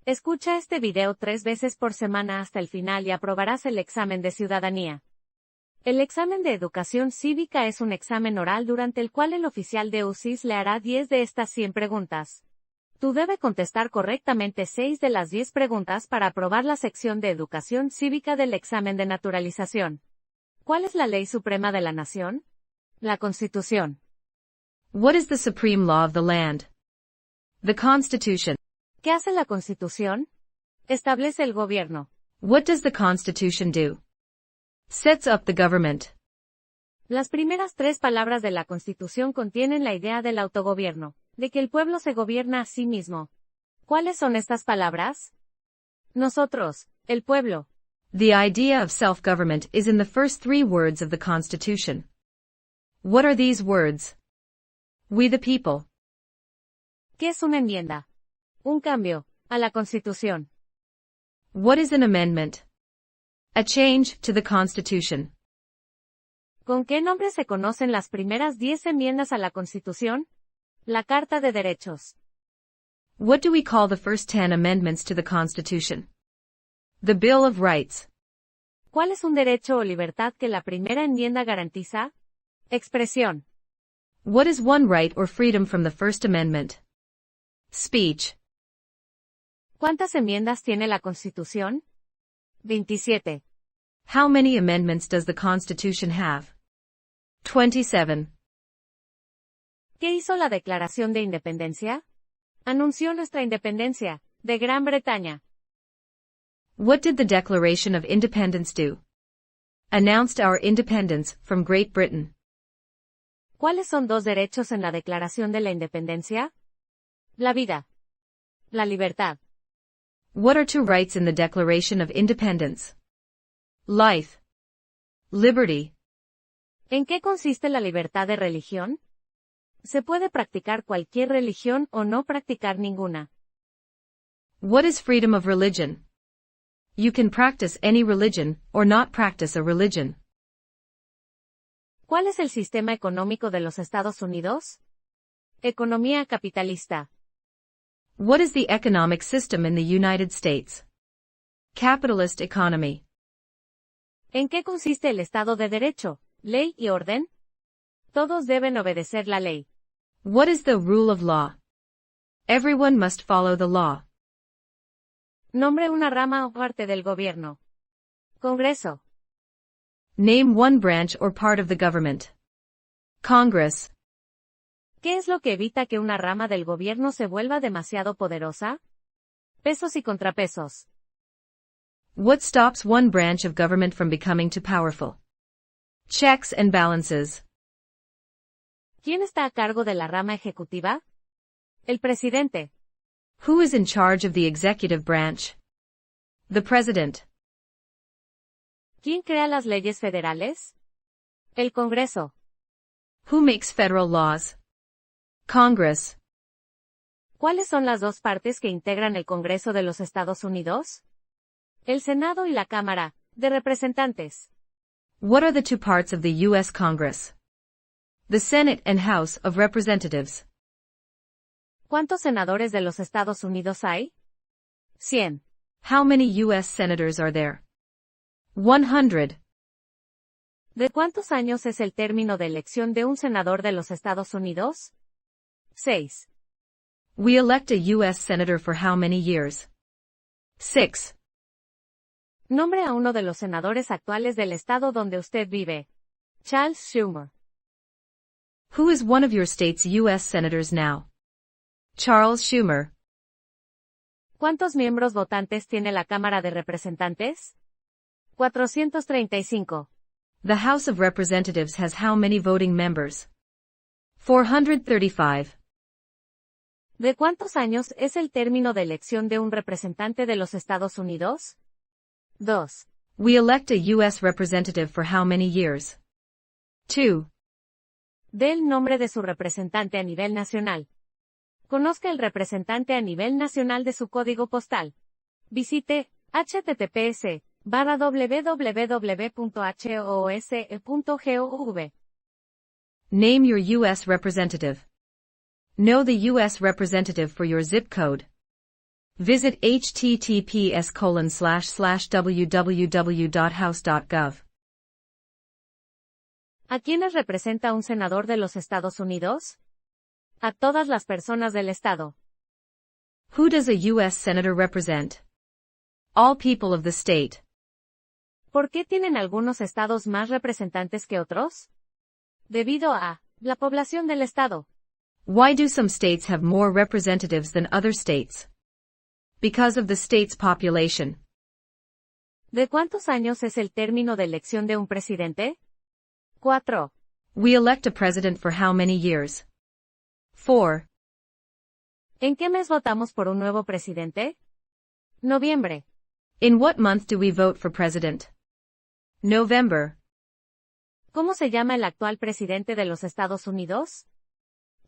Escucha este video 3 veces por semana hasta el final y aprobarás el examen de ciudadanía. El examen de educación cívica es un examen oral durante el cual el oficial de UCIS le hará 10 de estas 100 preguntas. Tú debes contestar correctamente 6 de las 10 preguntas para aprobar la sección de educación cívica del examen de naturalización. ¿Cuál es la ley suprema de la nación? La Constitución. What is the supreme law of the land? The Constitution. ¿Qué hace la Constitución? Establece el gobierno. What does the Constitution do? Sets up the government. Las primeras 3 palabras de la Constitución contienen la idea del autogobierno, de que el pueblo se gobierna a sí mismo. ¿Cuáles son estas palabras? Nosotros, el pueblo. The idea of self-government is in the first 3 words of the Constitution. What are these words? We the people. ¿Qué es una enmienda? Un cambio a la Constitución. What is an amendment? A change to the Constitution. ¿Con qué nombre se conocen las primeras 10 enmiendas a la Constitución? La Carta de Derechos. What do we call the first 10 amendments to the Constitution? The Bill of Rights. ¿Cuál es un derecho o libertad que la primera enmienda garantiza? Expresión. What is one right or freedom from the First Amendment? Speech. ¿Cuántas enmiendas tiene la Constitución? 27. How many amendments does the Constitution have? 27. ¿Qué hizo la Declaración de Independencia? Anunció nuestra independencia, de Gran Bretaña. What did the Declaration of Independence do? Announced our independence from Great Britain. ¿Cuáles son 2 derechos en la Declaración de la Independencia? La vida. La libertad. What are 2 rights in the Declaration of Independence? Life. Liberty. ¿En qué consiste la libertad de religión? Se puede practicar cualquier religión o no practicar ninguna. What is freedom of religion? You can practice any religion, or not practice a religion. ¿Cuál es el sistema económico de los Estados Unidos? Economía capitalista. What is the economic system in the United States? Capitalist economy. ¿En qué consiste el Estado de Derecho, ley y orden? Todos deben obedecer la ley. What is the rule of law? Everyone must follow the law. Nombre una rama o parte del gobierno. Congreso. Name one branch or part of the government. Congress. ¿Qué es lo que evita que una rama del gobierno se vuelva demasiado poderosa? Pesos y contrapesos. What stops one branch of government from becoming too powerful? Checks and balances. ¿Quién está a cargo de la rama ejecutiva? El presidente. Who is in charge of the executive branch? The president. ¿Quién crea las leyes federales? El Congreso. Who makes federal laws? Congress. ¿Cuáles son las 2 partes que integran el Congreso de los Estados Unidos? El Senado y la Cámara de Representantes. What are the 2 parts of the U.S. Congress? The Senate and House of Representatives. ¿Cuántos senadores de los Estados Unidos hay? 100. How many U.S. senators are there? 100. ¿De cuántos años es el término de elección de un senador de los Estados Unidos? 6. We elect a U.S. senator for how many years? 6. Nombre a uno de los senadores actuales del estado donde usted vive. Charles Schumer. Who is one of your state's U.S. senators now? Charles Schumer. ¿Cuántos miembros votantes tiene la Cámara de Representantes? 435. The House of Representatives has how many voting members? 435. ¿De cuántos años es el término de elección de un representante de los Estados Unidos? 2. We elect a U.S. representative for how many years? 2. Dé el nombre de su representante a nivel nacional. Conozca el representante a nivel nacional de su código postal. Visite https://www.hoose.gov. Name your U.S. representative. Know the U.S. representative for your zip code. Visit https://www.house.gov. ¿A quiénes representa un senador de los Estados Unidos? A todas las personas del estado. Who does a U.S. Senator represent? All people of the state. ¿Por qué tienen algunos estados más representantes que otros? Debido a la población del estado. Why do some states have more representatives than other states? Because of the state's population. ¿De cuántos años es el término de elección de un presidente? 4. We elect a president for how many years? 4. ¿En qué mes votamos por un nuevo presidente? Noviembre. In what month do we vote for president? November. ¿Cómo se llama el actual presidente de los Estados Unidos?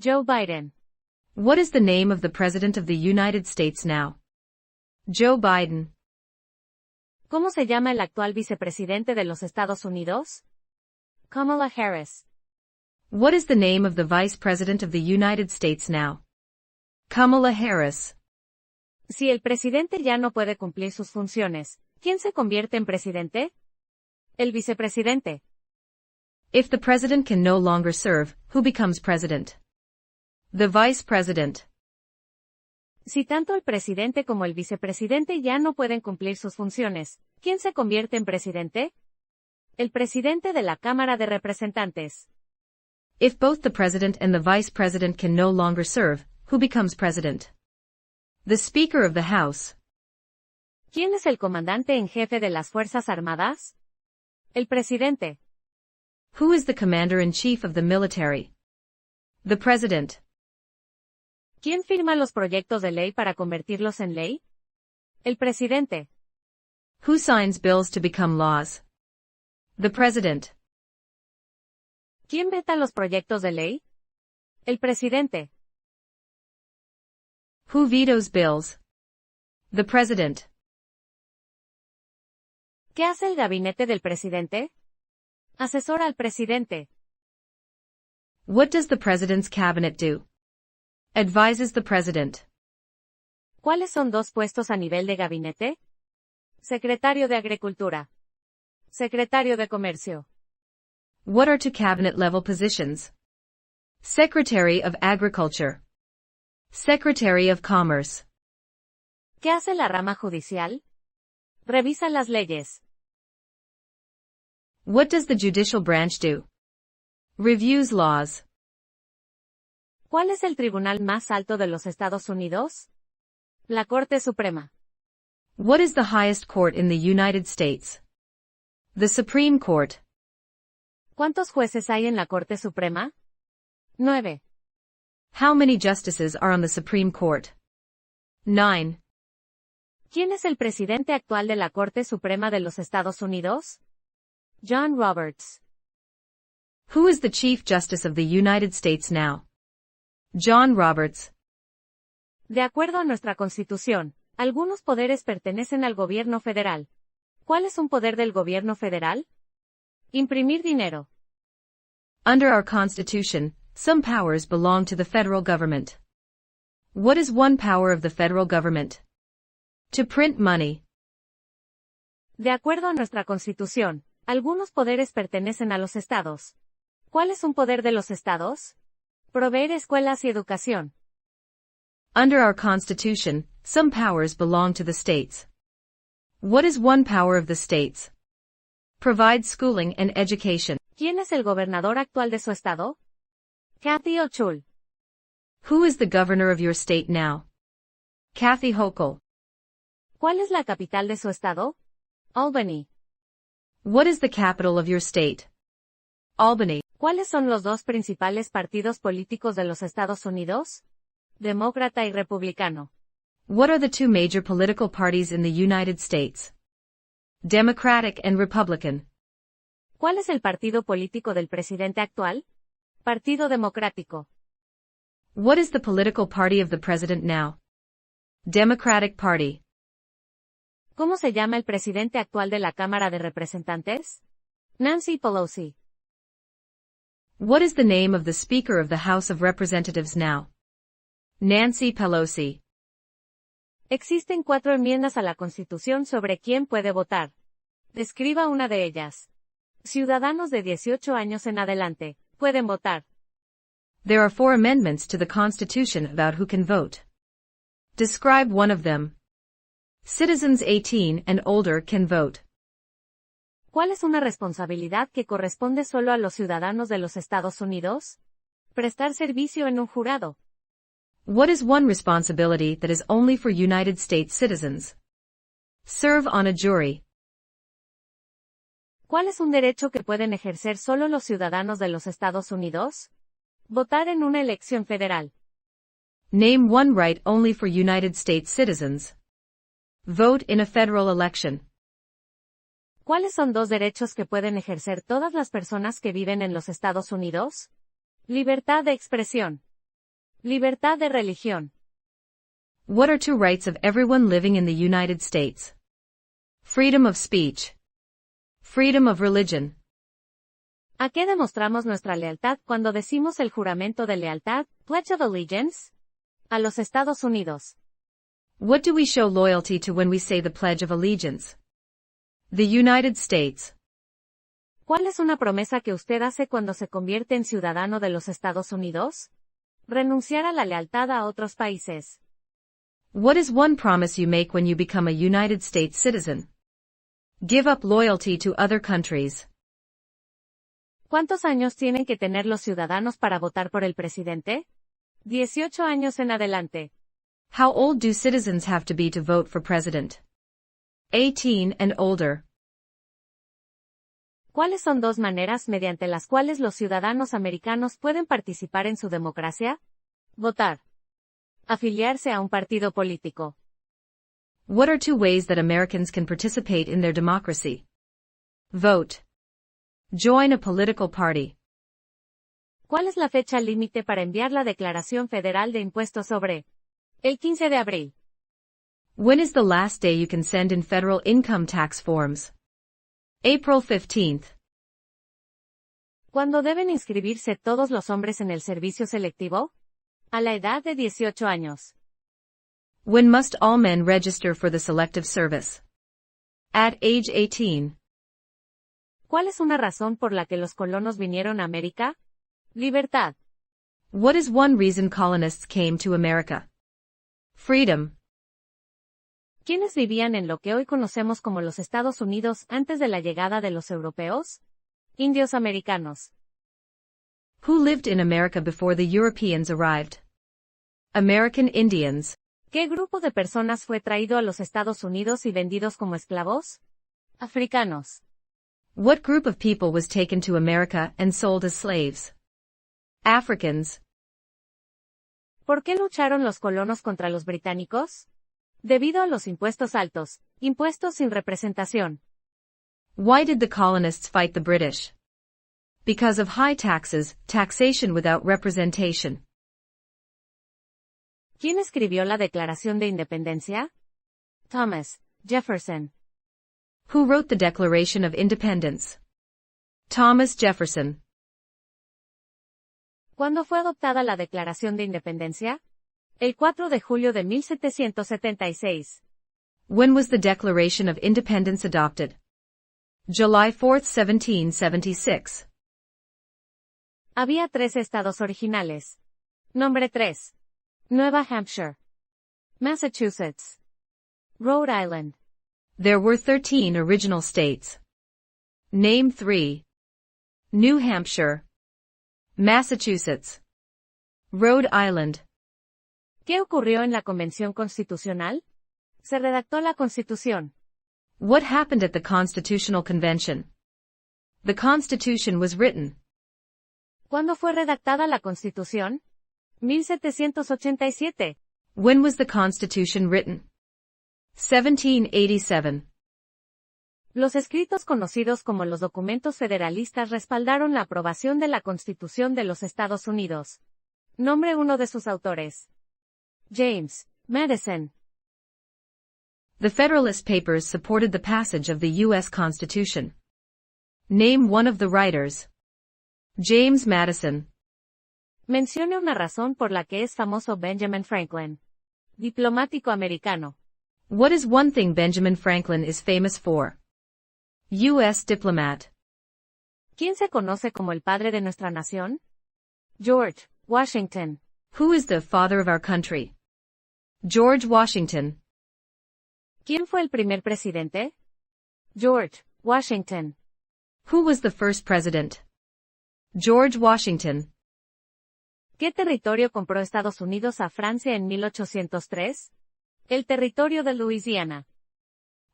Joe Biden. What is the name of the President of the United States now? Joe Biden. ¿Cómo se llama el actual vicepresidente de los Estados Unidos? Kamala Harris. What is the name of the Vice President of the United States now? Kamala Harris. Si el presidente ya no puede cumplir sus funciones, ¿quién se convierte en presidente? El vicepresidente. If the president can no longer serve, who becomes president? The vice president. Si tanto el presidente como el vicepresidente ya no pueden cumplir sus funciones, ¿quién se convierte en presidente? El presidente de la Cámara de Representantes. If both the president and the vice president can no longer serve, who becomes president? The Speaker of the House. ¿Quién es el comandante en jefe de las Fuerzas Armadas? El presidente. Who is the commander-in-chief of the military? The president. ¿Quién firma los proyectos de ley para convertirlos en ley? El presidente. Who signs bills to become laws? The president. ¿Quién veta los proyectos de ley? El presidente. Who vetoes bills? The president. ¿Qué hace el gabinete del presidente? Asesora al presidente. What does the president's cabinet do? Advises the president. ¿Cuáles son dos puestos a nivel de gabinete? Secretario de Agricultura. Secretario de Comercio. What are two cabinet-level positions? Secretary of Agriculture. Secretary of Commerce. ¿Qué hace la rama judicial? Revisa las leyes. What does the judicial branch do? Reviews laws. ¿Cuál es el tribunal más alto de los Estados Unidos? La Corte Suprema. What is the highest court in the United States? The Supreme Court. ¿Cuántos jueces hay en la Corte Suprema? 9. How many justices are on the Supreme Court? 9. ¿Quién es el presidente actual de la Corte Suprema de los Estados Unidos? John Roberts. Who is the Chief Justice of the United States now? John Roberts. De acuerdo a nuestra Constitución, algunos poderes pertenecen al gobierno federal. ¿Cuál es un poder del gobierno federal? Imprimir dinero. Under our Constitution, some powers belong to the federal government. What is one power of the federal government? To print money. De acuerdo a nuestra Constitución, algunos poderes pertenecen a los estados. ¿Cuál es un poder de los estados? Proveer escuelas y educación. Under our Constitution, some powers belong to the states. What is one power of the states? Provide schooling and education. ¿Quién es el gobernador actual de su estado? Kathy Hochul. Who is the governor of your state now? Kathy Hochul. ¿Cuál es la capital de su estado? Albany. What is the capital of your state? Albany. ¿Cuáles son los dos principales partidos políticos de los Estados Unidos? Demócrata y republicano. What are the two major political parties in the United States? Democratic and Republican. ¿Cuál es el partido político del presidente actual? Partido Democrático. What is the political party of the president now? Democratic Party. ¿Cómo se llama el presidente actual de la Cámara de Representantes? Nancy Pelosi. What is the name of the Speaker of the House of Representatives now? Nancy Pelosi. Existen 4 enmiendas a la Constitución sobre quién puede votar. Describa una de ellas. Ciudadanos de 18 años en adelante pueden votar. There are 4 amendments to the Constitution about who can vote. Describe one of them. Citizens 18 and older can vote. ¿Cuál es una responsabilidad que corresponde solo a los ciudadanos de los Estados Unidos? Prestar servicio en un jurado. What is one responsibility that is only for United States citizens? Serve on a jury. ¿Cuál es un derecho que pueden ejercer solo los ciudadanos de los Estados Unidos? Votar en una elección federal. Name one right only for United States citizens. Vote in a federal election. ¿Cuáles son 2 derechos que pueden ejercer todas las personas que viven en los Estados Unidos? Libertad de expresión. Libertad de religión. What are 2 rights of everyone living in the United States? Freedom of speech. Freedom of religion. ¿A qué demostramos nuestra lealtad cuando decimos el juramento de lealtad, Pledge of Allegiance? A los Estados Unidos. What do we show loyalty to when we say the Pledge of Allegiance? The United States. ¿Cuál es una promesa que usted hace cuando se convierte en ciudadano de los Estados Unidos? Renunciar a la lealtad a otros países. What is one promise you make when you become a United States citizen? Give up loyalty to other countries. ¿Cuántos años tienen que tener los ciudadanos para votar por el presidente? 18 años en adelante. How old do citizens have to be to vote for president? 18 and older. ¿Cuáles son 2 maneras mediante las cuales los ciudadanos americanos pueden participar en su democracia? Votar. Afiliarse a un partido político. What are 2 ways that Americans can participate in their democracy? Vote. Join a political party. ¿Cuál es la fecha límite para enviar la Declaración Federal de Impuestos sobre? El 15 de abril. When is the last day you can send in federal income tax forms? April 15th. ¿Cuándo deben inscribirse todos los hombres en el servicio selectivo? A la edad de 18 años. When must all men register for the selective service? At age 18. ¿Cuál es una razón por la que los colonos vinieron a América? Libertad. What is one reason colonists came to America? Freedom. ¿Quiénes vivían en lo que hoy conocemos como los Estados Unidos antes de la llegada de los europeos? Indios americanos. Who lived in America before the Europeans arrived? American Indians. ¿Qué grupo de personas fue traído a los Estados Unidos y vendidos como esclavos? Africanos. What group of people was taken to America and sold as slaves? Africans. ¿Por qué lucharon los colonos contra los británicos? Debido a los impuestos altos, impuestos sin representación. Why did the colonists fight the British? Because of high taxes, taxation without representation. ¿Quién escribió la Declaración de Independencia? Thomas Jefferson. Who wrote the Declaration of Independence? Thomas Jefferson. ¿Cuándo fue adoptada la Declaración de Independencia? El 4 de julio de 1776. When was the Declaration of Independence adopted? July 4, 1776. Había 3 estados originales. Nombre 3. Nueva Hampshire. Massachusetts. Rhode Island. There were 13 original states. Name 3. New Hampshire. Massachusetts. Rhode Island. ¿Qué ocurrió en la Convención Constitucional? Se redactó la Constitución. What happened at the Constitutional Convention? The Constitution was written. ¿Cuándo fue redactada la Constitución? 1787. When was the Constitution written? 1787. Los escritos conocidos como los documentos federalistas respaldaron la aprobación de la Constitución de los Estados Unidos. Nombre uno de sus autores. James Madison. The Federalist Papers supported the passage of the U.S. Constitution. Name one of the writers. James Madison. Mencione una razón por la que es famoso Benjamin Franklin. Diplomático americano. What is one thing Benjamin Franklin is famous for? U.S. diplomat. ¿Quién se conoce como el padre de nuestra nación? George Washington. Who is the father of our country? George Washington. ¿Quién fue el primer presidente? George Washington. Who was the first president? George Washington. ¿Qué territorio compró Estados Unidos a Francia en 1803? El territorio de Luisiana.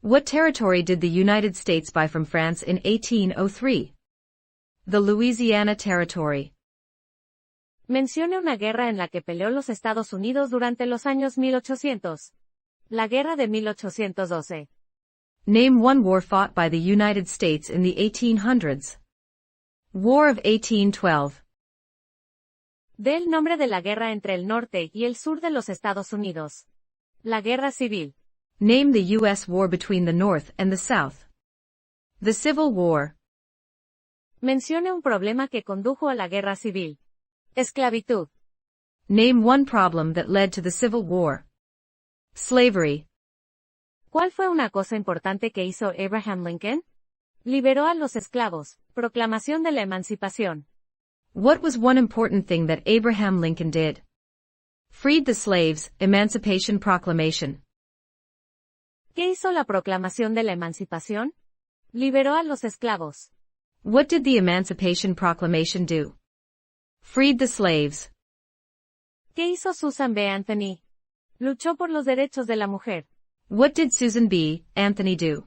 What territory did the United States buy from France in 1803? The Louisiana Territory. Mencione una guerra en la que peleó los Estados Unidos durante los años 1800. La guerra de 1812. Name one war fought by the United States in the 1800s. War of 1812. Dé el nombre de la guerra entre el norte y el sur de los Estados Unidos. La guerra civil. Name the U.S. war between the North and the South. The Civil War. Mencione un problema que condujo a la guerra civil. Esclavitud. Name one problem that led to the Civil War. Slavery. ¿Cuál fue una cosa importante que hizo Abraham Lincoln? Liberó a los esclavos. Proclamación de la emancipación. What was one important thing that Abraham Lincoln did? Freed the slaves. Emancipation Proclamation. ¿Qué hizo la proclamación de la emancipación? Liberó a los esclavos. What did the Emancipation Proclamation do? Freed the slaves. ¿Qué hizo Susan B. Anthony? Luchó por los derechos de la mujer. What did Susan B. Anthony do?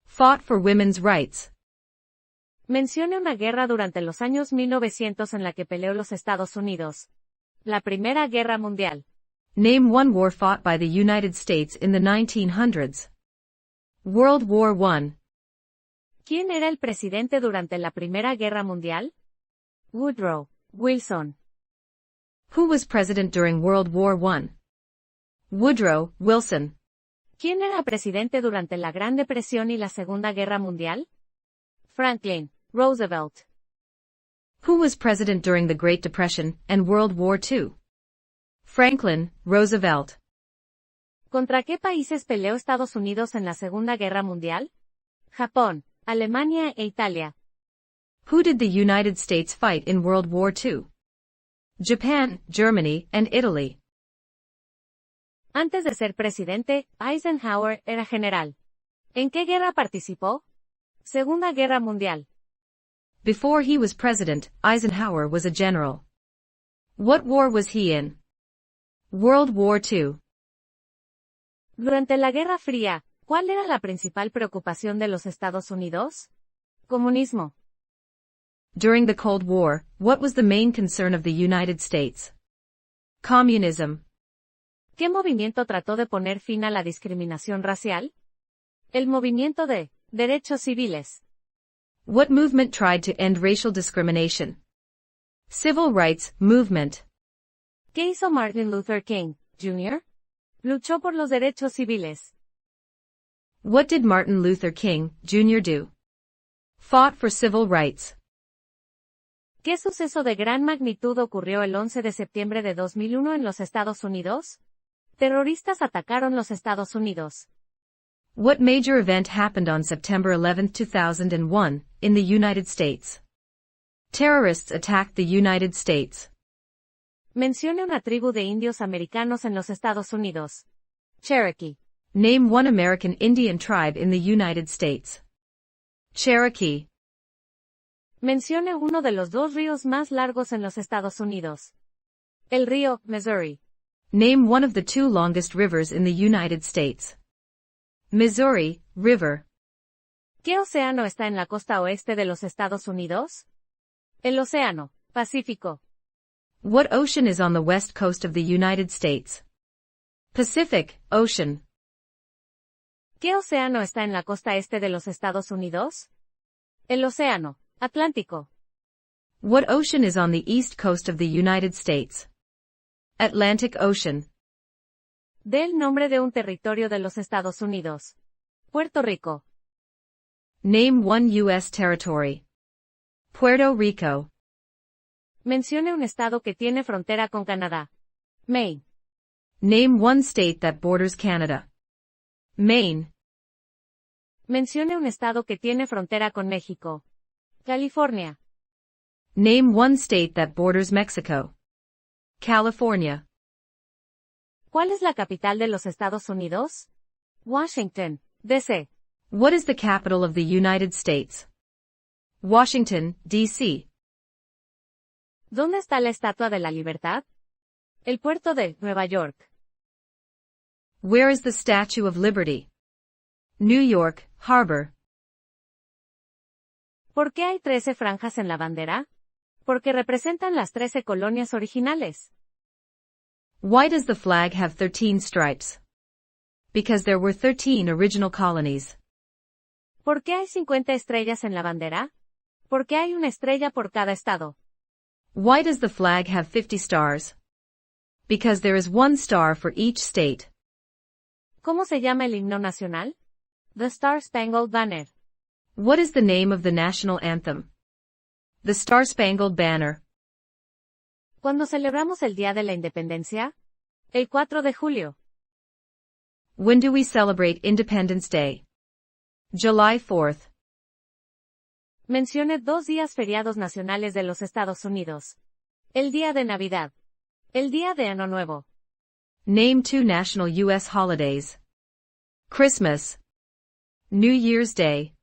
Fought for women's rights. Mencione una guerra durante los años 1900 en la que peleó los Estados Unidos. La Primera Guerra Mundial. Name one war fought by the United States in the 1900s. World War I. ¿Quién era el presidente durante la Primera Guerra Mundial? Woodrow Wilson. Who was president during World War I? Woodrow Wilson. ¿Quién era presidente durante la Gran Depresión y la Segunda Guerra Mundial? Franklin Roosevelt. Who was president during the Great Depression and World War II? Franklin Roosevelt. ¿Contra qué países peleó Estados Unidos en la Segunda Guerra Mundial? Japón, Alemania e Italia. Who did the United States fight in World War II? Japan, Germany, and Italy. Antes de ser presidente, Eisenhower era general. ¿En qué guerra participó? Segunda Guerra Mundial. Before he was president, Eisenhower was a general. What war was he in? World War II. Durante la Guerra Fría, ¿cuál era la principal preocupación de los Estados Unidos? Comunismo. During the Cold War, what was the main concern of the United States? Communism. ¿Qué movimiento trató de poner fin a la discriminación racial? El movimiento de derechos civiles. What movement tried to end racial discrimination? Civil Rights Movement. ¿Qué hizo Martin Luther King, Jr.? Luchó por los derechos civiles. What did Martin Luther King, Jr. do? Fought for civil rights. ¿Qué suceso de gran magnitud ocurrió el 11 de septiembre de 2001 en los Estados Unidos? Terroristas atacaron los Estados Unidos. What major event happened on September 11, 2001, in the United States? Terrorists attacked the United States. Mencione una tribu de indios americanos en los Estados Unidos. Cherokee. Name one American Indian tribe in the United States. Cherokee. Mencione uno de los dos ríos más largos en los Estados Unidos. El río Missouri. Name one of the two longest rivers in the United States. Missouri River. ¿Qué océano está en la costa oeste de los Estados Unidos? El Océano Pacífico. What ocean is on the west coast of the United States? Pacific Ocean. ¿Qué océano está en la costa este de los Estados Unidos? El Océano Atlántico. What ocean is on the east coast of the United States? Atlantic Ocean. Dé el nombre de un territorio de los Estados Unidos. Puerto Rico. Name one U.S. territory. Puerto Rico. Mencione un estado que tiene frontera con Canadá. Maine. Name one state that borders Canada. Maine. Mencione un estado que tiene frontera con México. California. Name one state that borders Mexico. California. ¿Cuál es la capital de los Estados Unidos? Washington, D.C. What is the capital of the United States? Washington, D.C. ¿Dónde está la Estatua de la Libertad? El puerto de Nueva York. Where is the Statue of Liberty? New York, Harbor. ¿Por qué hay 13 franjas en la bandera? Porque representan las 13 colonias originales. Why does the flag have 13 stripes? Because there were 13 original colonies. ¿Por qué hay 50 estrellas en la bandera? Porque hay una estrella por cada estado. Why does the flag have 50 stars? Because there is one star for each state. ¿Cómo se llama el himno nacional? The Star-Spangled Banner. What is the name of the national anthem? The Star-Spangled Banner. ¿Cuándo celebramos el Día de la Independencia? El 4 de julio. When do we celebrate Independence Day? July 4th. Mencione 2 días feriados nacionales de los Estados Unidos. El Día de Navidad. El Día de Año Nuevo. Name 2 national U.S. holidays. Christmas. New Year's Day.